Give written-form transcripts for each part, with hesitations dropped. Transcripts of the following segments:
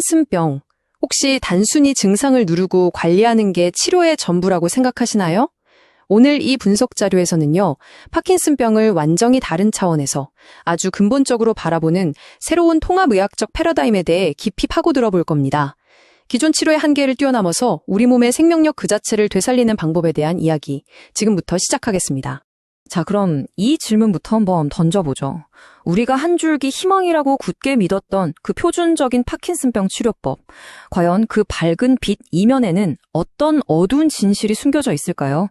파킨슨병. 혹시 단순히 증상을 누르고 관리하는 게 치료의 전부라고 생각하시나요? 오늘 이 분석 자료에서는요, 파킨슨병을 완전히 다른 차원에서 아주 근본적으로 바라보는 새로운 통합의학적 패러다임에 대해 깊이 파고들어 볼 겁니다. 기존 치료의 한계를 뛰어넘어서 우리 몸의 생명력 그 자체를 되살리는 방법에 대한 이야기, 지금부터 시작하겠습니다. 자, 그럼 이 질문부터 한번 던져보죠. 우리가 한 줄기 희망이라고 굳게 믿었던 그 표준적인 파킨슨병 치료법, 과연 그 밝은 빛 이면에는 어떤 어두운 진실이 숨겨져 있을까요?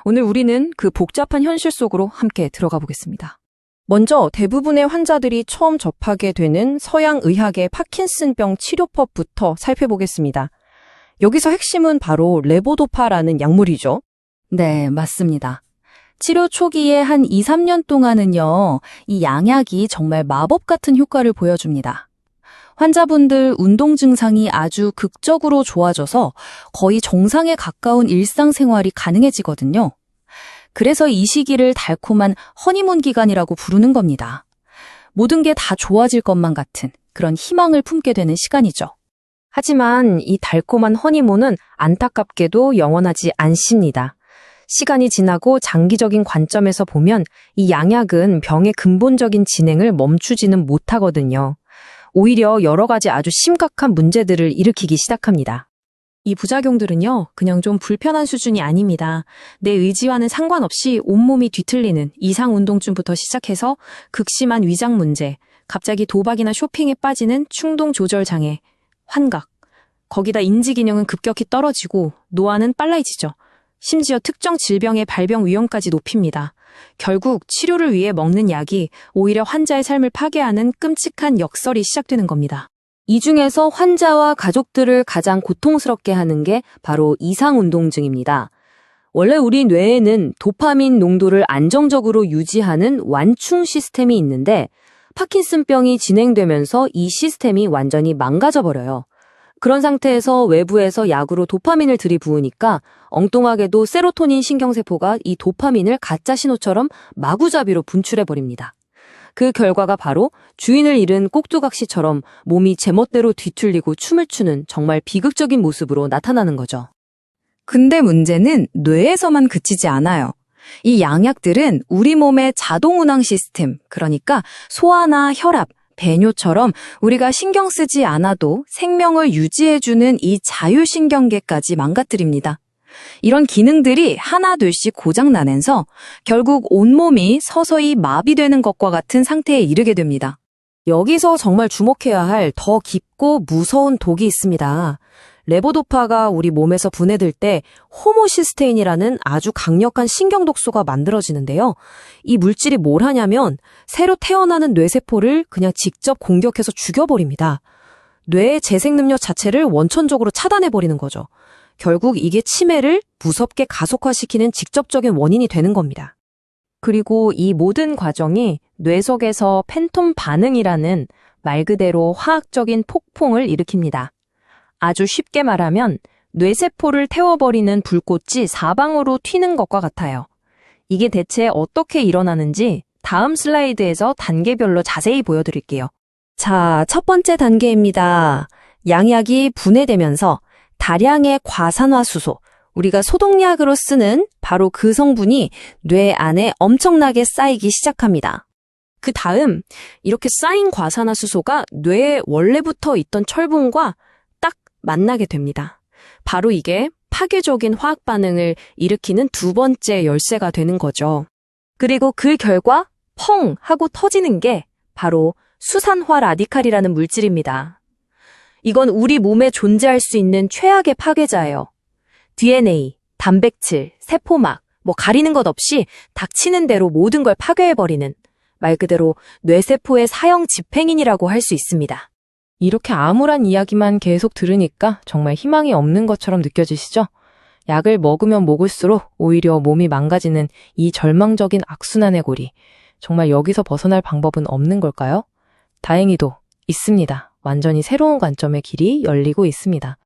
오늘 우리는 그 복잡한 현실 속으로 함께 들어가 보겠습니다. 먼저 대부분의 환자들이 처음 접하게 되는 서양 의학의 파킨슨병 치료법부터 살펴보겠습니다. 여기서 핵심은 바로 레보도파라는 약물이죠. 네, 맞습니다. 치료 초기에 한 2, 3년 동안은요, 이 양약이 정말 마법 같은 효과를 보여줍니다. 환자분들 운동 증상이 아주 극적으로 좋아져서 거의 정상에 가까운 일상생활이 가능해지거든요. 그래서 이 시기를 달콤한 허니문 기간이라고 부르는 겁니다. 모든 게 다 좋아질 것만 같은 그런 희망을 품게 되는 시간이죠. 하지만 이 달콤한 허니문은 안타깝게도 영원하지 않습니다. 시간이 지나고 장기적인 관점에서 보면 이 양약은 병의 근본적인 진행을 멈추지는 못하거든요. 오히려 여러 가지 아주 심각한 문제들을 일으키기 시작합니다. 이 부작용들은요, 그냥 좀 불편한 수준이 아닙니다. 내 의지와는 상관없이 온몸이 뒤틀리는 이상 운동증부터 시작해서 극심한 위장 문제, 갑자기 도박이나 쇼핑에 빠지는 충동 조절 장애, 환각, 거기다 인지 기능은 급격히 떨어지고 노화는 빨라지죠. 심지어 특정 질병의 발병 위험까지 높입니다. 결국 치료를 위해 먹는 약이 오히려 환자의 삶을 파괴하는 끔찍한 역설이 시작되는 겁니다. 이 중에서 환자와 가족들을 가장 고통스럽게 하는 게 바로 이상운동증입니다. 원래 우리 뇌에는 도파민 농도를 안정적으로 유지하는 완충 시스템이 있는데 파킨슨병이 진행되면서 이 시스템이 완전히 망가져 버려요. 그런 상태에서 외부에서 약으로 도파민을 들이부으니까 엉뚱하게도 세로토닌 신경세포가 이 도파민을 가짜 신호처럼 마구잡이로 분출해버립니다. 그 결과가 바로 주인을 잃은 꼭두각시처럼 몸이 제멋대로 뒤틀리고 춤을 추는 정말 비극적인 모습으로 나타나는 거죠. 근데 문제는 뇌에서만 그치지 않아요. 이 양약들은 우리 몸의 자동운항 시스템, 그러니까 소화나 혈압, 배뇨처럼 우리가 신경 쓰지 않아도 생명을 유지해주는 이 자율신경계까지 망가뜨립니다. 이런 기능들이 하나둘씩 고장나면서 결국 온몸이 서서히 마비되는 것과 같은 상태에 이르게 됩니다. 여기서 정말 주목해야 할 더 깊고 무서운 독이 있습니다. 레보도파가 우리 몸에서 분해될 때 호모시스테인이라는 아주 강력한 신경독소가 만들어지는데요. 이 물질이 뭘 하냐면 새로 태어나는 뇌세포를 그냥 직접 공격해서 죽여버립니다. 뇌의 재생 능력 자체를 원천적으로 차단해버리는 거죠. 결국 이게 치매를 무섭게 가속화시키는 직접적인 원인이 되는 겁니다. 그리고 이 모든 과정이 뇌 속에서 팬톰 반응이라는 말 그대로 화학적인 폭풍을 일으킵니다. 아주 쉽게 말하면 뇌세포를 태워버리는 불꽃이 사방으로 튀는 것과 같아요. 이게 대체 어떻게 일어나는지 다음 슬라이드에서 단계별로 자세히 보여드릴게요. 자, 첫 번째 단계입니다. 양약이 분해되면서 다량의 과산화수소, 우리가 소독약으로 쓰는 바로 그 성분이 뇌 안에 엄청나게 쌓이기 시작합니다. 그 다음 이렇게 쌓인 과산화수소가 뇌에 원래부터 있던 철분과 딱 만나게 됩니다. 바로 이게 파괴적인 화학 반응을 일으키는 두 번째 열쇠가 되는 거죠. 그리고 그 결과 펑 하고 터지는 게 바로 수산화 라디칼이라는 물질입니다. 이건 우리 몸에 존재할 수 있는 최악의 파괴자예요. DNA, 단백질, 세포막, 가리는 것 없이 닥치는 대로 모든 걸 파괴해버리는 말 그대로 뇌세포의 사형 집행인이라고 할 수 있습니다. 이렇게 암울한 이야기만 계속 들으니까 정말 희망이 없는 것처럼 느껴지시죠? 약을 먹으면 먹을수록 오히려 몸이 망가지는 이 절망적인 악순환의 고리. 정말 여기서 벗어날 방법은 없는 걸까요? 다행히도 있습니다. 완전히 새로운 관점의 길이 열리고 있습니다.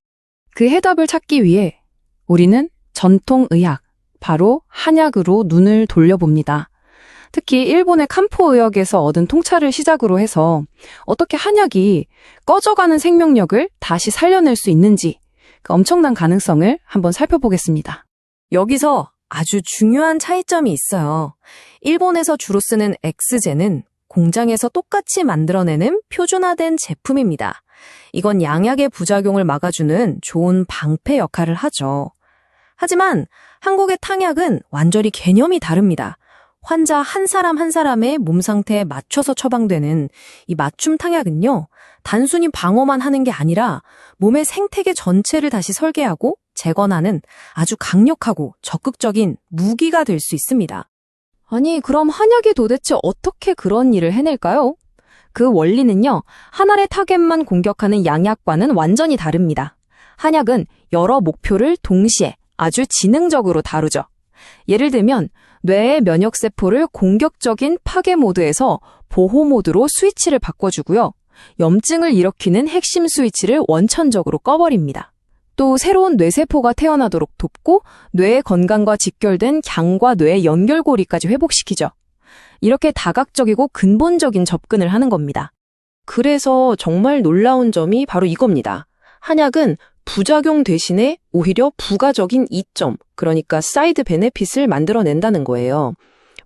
그 해답을 찾기 위해 우리는 전통의학, 바로 한약으로 눈을 돌려봅니다. 특히 일본의 칸포 의학에서 얻은 통찰을 시작으로 해서 어떻게 한약이 꺼져가는 생명력을 다시 살려낼 수 있는지 그 엄청난 가능성을 한번 살펴보겠습니다. 여기서 아주 중요한 차이점이 있어요. 일본에서 주로 쓰는 X제는 공장에서 똑같이 만들어내는 표준화된 제품입니다. 이건 양약의 부작용을 막아주는 좋은 방패 역할을 하죠. 하지만 한국의 탕약은 완전히 개념이 다릅니다. 환자 한 사람 한 사람의 몸 상태에 맞춰서 처방되는 이 맞춤 탕약은요, 단순히 방어만 하는 게 아니라 몸의 생태계 전체를 다시 설계하고 재건하는 아주 강력하고 적극적인 무기가 될 수 있습니다. 아니, 그럼 한약이 도대체 어떻게 그런 일을 해낼까요? 그 원리는요, 한 알의 타겟만 공격하는 양약과는 완전히 다릅니다. 한약은 여러 목표를 동시에 아주 지능적으로 다루죠. 예를 들면 뇌의 면역세포를 공격적인 파괴 모드에서 보호 모드로 스위치를 바꿔주고요. 염증을 일으키는 핵심 스위치를 원천적으로 꺼버립니다. 또 새로운 뇌세포가 태어나도록 돕고 뇌의 건강과 직결된 장과 뇌의 연결고리까지 회복시키죠. 이렇게 다각적이고 근본적인 접근을 하는 겁니다. 그래서 정말 놀라운 점이 바로 이겁니다. 한약은 부작용 대신에 오히려 부가적인 이점, 그러니까 사이드 베네핏을 만들어낸다는 거예요.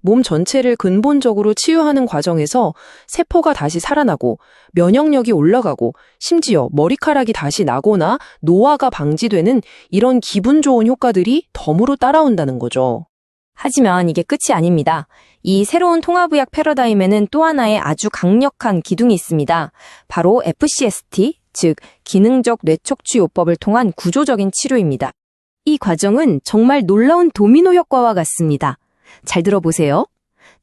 몸 전체를 근본적으로 치유하는 과정에서 세포가 다시 살아나고 면역력이 올라가고 심지어 머리카락이 다시 나거나 노화가 방지되는 이런 기분 좋은 효과들이 덤으로 따라온다는 거죠. 하지만 이게 끝이 아닙니다. 이 새로운 통합의학 패러다임에는 또 하나의 아주 강력한 기둥이 있습니다. 바로 FCST, 즉 기능적 뇌척추요법을 통한 구조적인 치료입니다. 이 과정은 정말 놀라운 도미노 효과와 같습니다. 잘 들어보세요.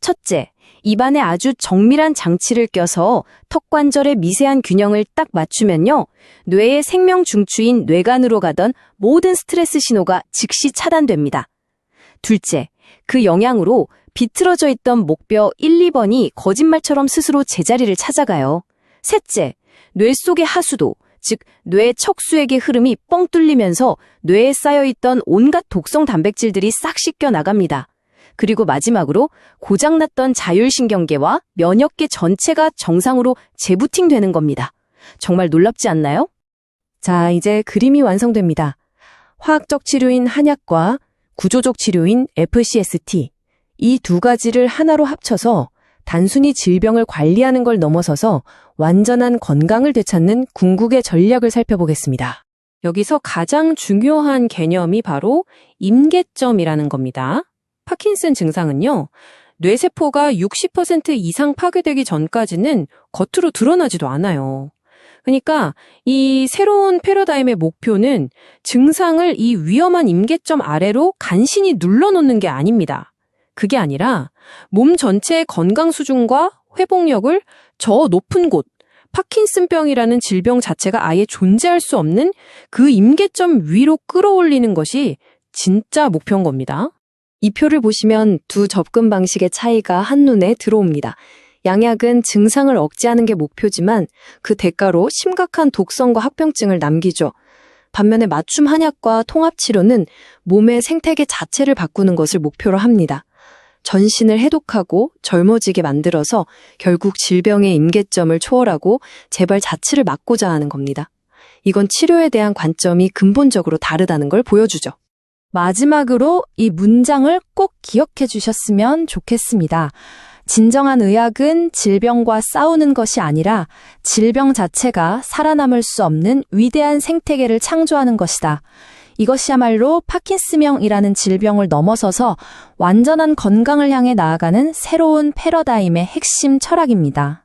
첫째, 입안에 아주 정밀한 장치를 껴서 턱관절의 미세한 균형을 딱 맞추면요, 뇌의 생명 중추인 뇌간으로 가던 모든 스트레스 신호가 즉시 차단됩니다. 둘째, 그 영향으로 비틀어져 있던 목뼈 1, 2번이 거짓말처럼 스스로 제자리를 찾아가요. 셋째, 뇌 속의 하수도, 즉 뇌 척수액의 흐름이 뻥 뚫리면서 뇌에 쌓여있던 온갖 독성 단백질들이 싹 씻겨 나갑니다. 그리고 마지막으로 고장났던 자율신경계와 면역계 전체가 정상으로 재부팅되는 겁니다. 정말 놀랍지 않나요? 자, 이제 그림이 완성됩니다. 화학적 치료인 한약과 구조적 치료인 FCST, 이 두 가지를 하나로 합쳐서 단순히 질병을 관리하는 걸 넘어서서 완전한 건강을 되찾는 궁극의 전략을 살펴보겠습니다. 여기서 가장 중요한 개념이 바로 임계점이라는 겁니다. 파킨슨 증상은요, 뇌세포가 60% 이상 파괴되기 전까지는 겉으로 드러나지도 않아요. 그러니까 이 새로운 패러다임의 목표는 증상을 이 위험한 임계점 아래로 간신히 눌러놓는 게 아닙니다. 그게 아니라 몸 전체의 건강 수준과 회복력을 저 높은 곳, 파킨슨병이라는 질병 자체가 아예 존재할 수 없는 그 임계점 위로 끌어올리는 것이 진짜 목표인 겁니다. 이 표를 보시면 두 접근 방식의 차이가 한눈에 들어옵니다. 양약은 증상을 억제하는 게 목표지만 그 대가로 심각한 독성과 합병증을 남기죠. 반면에 맞춤 한약과 통합치료는 몸의 생태계 자체를 바꾸는 것을 목표로 합니다. 전신을 해독하고 젊어지게 만들어서 결국 질병의 임계점을 초월하고 재발 자체를 막고자 하는 겁니다. 이건 치료에 대한 관점이 근본적으로 다르다는 걸 보여주죠. 마지막으로 이 문장을 꼭 기억해 주셨으면 좋겠습니다. 진정한 의학은 질병과 싸우는 것이 아니라 질병 자체가 살아남을 수 없는 위대한 생태계를 창조하는 것이다. 이것이야말로 파킨슨병이라는 질병을 넘어서서 완전한 건강을 향해 나아가는 새로운 패러다임의 핵심 철학입니다.